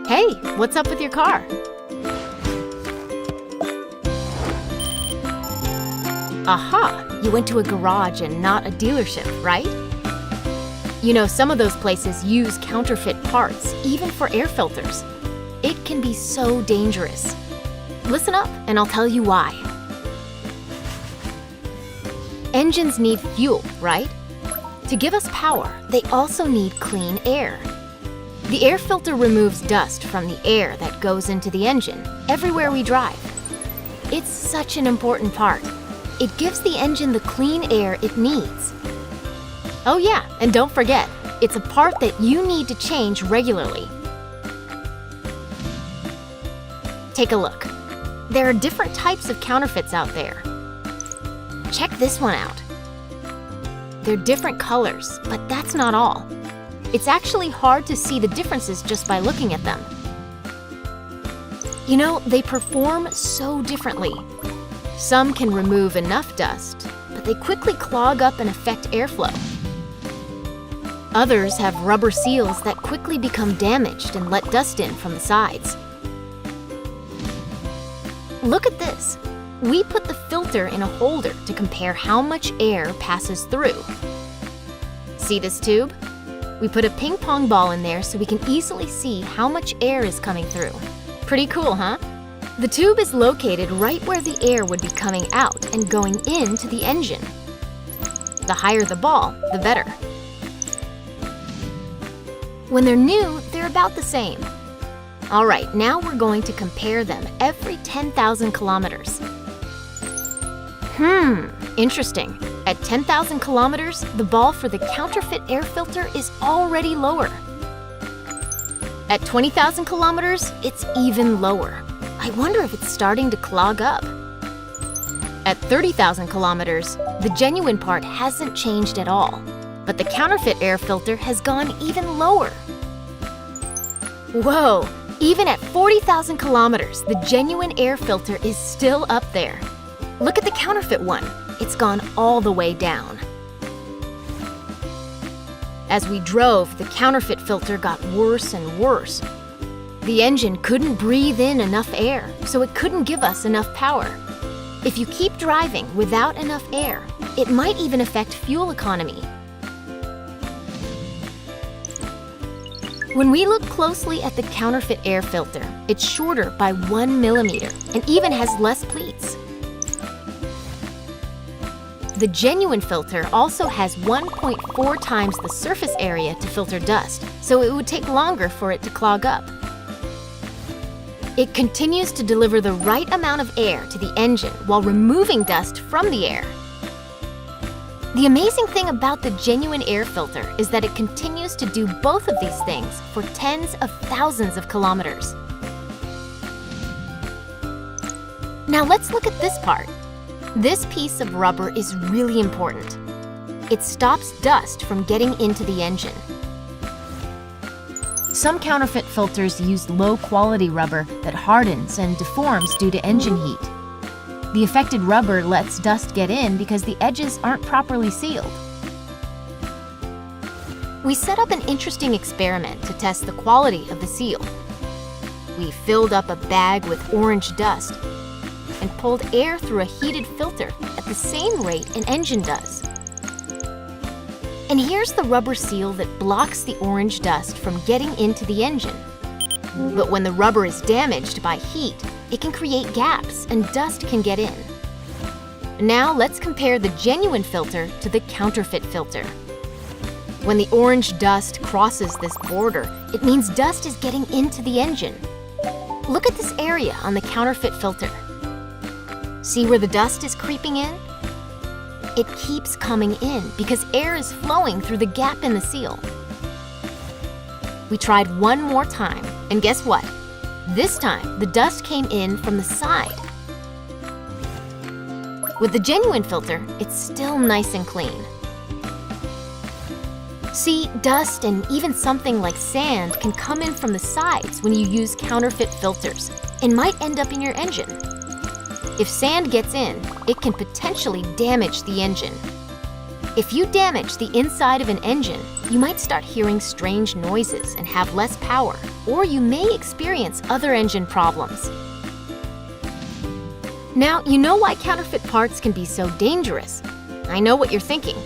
Hey, what's up with your car? Aha! You went to a garage and not a dealership, right? You know, some of those places use counterfeit parts, even for air filters. It can be so dangerous. Listen up, and I'll tell you why. Engines need fuel, right? To give us power, they also need clean air. The air filter removes dust from the air that goes into the engine everywhere we drive. It's such an important part. It gives the engine the clean air it needs. Oh yeah, and don't forget, it's a part that you need to change regularly. Take a look. There are different types of counterfeits out there. Check this one out. They're different colors, but that's not all. It's actually hard to see the differences just by looking at them. You know, they perform so differently. Some can remove enough dust, but they quickly clog up and affect airflow. Others have rubber seals that quickly become damaged and let dust in from the sides. Look at this. We put the filter in a holder to compare how much air passes through. See this tube? We put a ping pong ball in there so we can easily see how much air is coming through. Pretty cool, huh? The tube is located right where the air would be coming out and going into the engine. The higher the ball, the better. When they're new, they're about the same. All right, now we're going to compare them every 10,000 kilometers. Interesting. At 10,000 kilometers, the ball for the counterfeit air filter is already lower. At 20,000 kilometers, it's even lower. I wonder if it's starting to clog up. At 30,000 kilometers, the genuine part hasn't changed at all, but the counterfeit air filter has gone even lower. Whoa! Even at 40,000 kilometers, the genuine air filter is still up there. Look at the counterfeit one. It's gone all the way down. As we drove, the counterfeit filter got worse and worse. The engine couldn't breathe in enough air, so it couldn't give us enough power. If you keep driving without enough air, it might even affect fuel economy. When we look closely at the counterfeit air filter, it's shorter by 1 millimeter and even has less pleats. The genuine filter also has 1.4 times the surface area to filter dust, so it would take longer for it to clog up. It continues to deliver the right amount of air to the engine while removing dust from the air. The amazing thing about the genuine air filter is that it continues to do both of these things for tens of thousands of kilometers. Now let's look at this part. This piece of rubber is really important. It stops dust from getting into the engine. Some counterfeit filters use low-quality rubber that hardens and deforms due to engine heat. The affected rubber lets dust get in because the edges aren't properly sealed. We set up an interesting experiment to test the quality of the seal. We filled up a bag with orange dust and pulled air through a heated filter at the same rate an engine does. And here's the rubber seal that blocks the orange dust from getting into the engine. But when the rubber is damaged by heat, it can create gaps and dust can get in. Now let's compare the genuine filter to the counterfeit filter. When the orange dust crosses this border, it means dust is getting into the engine. Look at this area on the counterfeit filter. See where the dust is creeping in? It keeps coming in because air is flowing through the gap in the seal. We tried one more time, and guess what? This time, the dust came in from the side. With the genuine filter, it's still nice and clean. See, dust and even something like sand can come in from the sides when you use counterfeit filters and might end up in your engine. If sand gets in, it can potentially damage the engine. If you damage the inside of an engine, you might start hearing strange noises and have less power, or you may experience other engine problems. Now, you know why counterfeit parts can be so dangerous. I know what you're thinking.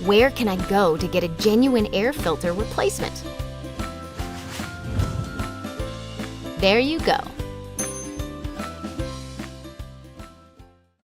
Where can I go to get a genuine air filter replacement? There you go.